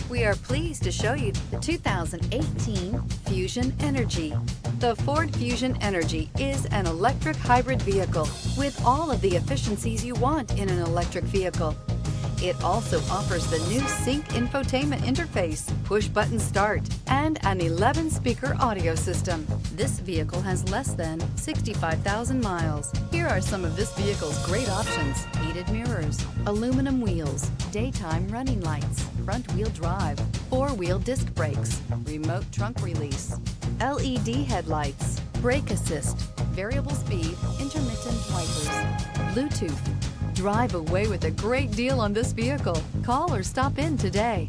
We are pleased to show you the 2018 Fusion Energi. The Ford Fusion Energi is an electric hybrid vehicle with all of the efficiencies you want in an electric vehicle. It also offers the new Sync infotainment interface, push-button start, and an 11-speaker audio system. This vehicle has less than 65,000 miles. Here are some of this vehicle's great options: heated mirrors, aluminum wheels, daytime running lights, front-wheel drive, four-wheel disc brakes, remote trunk release, LED headlights, brake assist, variable speed, intermittent wipers, Bluetooth. Drive away with a great deal on this vehicle. Call or stop in today.